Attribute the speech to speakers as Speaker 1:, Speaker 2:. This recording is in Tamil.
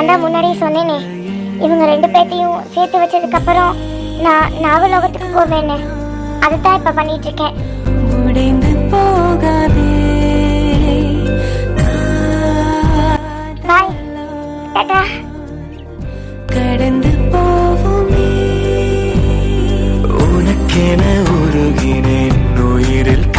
Speaker 1: நான் தான் முன்னாடியே சொன்னேனே, இவங்க 2 பேர்த்தையும் சேர்த்து வச்சதுக்கு அப்புறம் நான் நாகலோகத்துக்கு போவேன்னு. அதுதான் இப்ப பண்ணிட்டு இருக்கேன்.
Speaker 2: உடைந்து போகாதே.
Speaker 1: பாய், டாடா.
Speaker 2: கடந்து போவோமே.
Speaker 3: உனக்கென உருகினேன் உயிரில்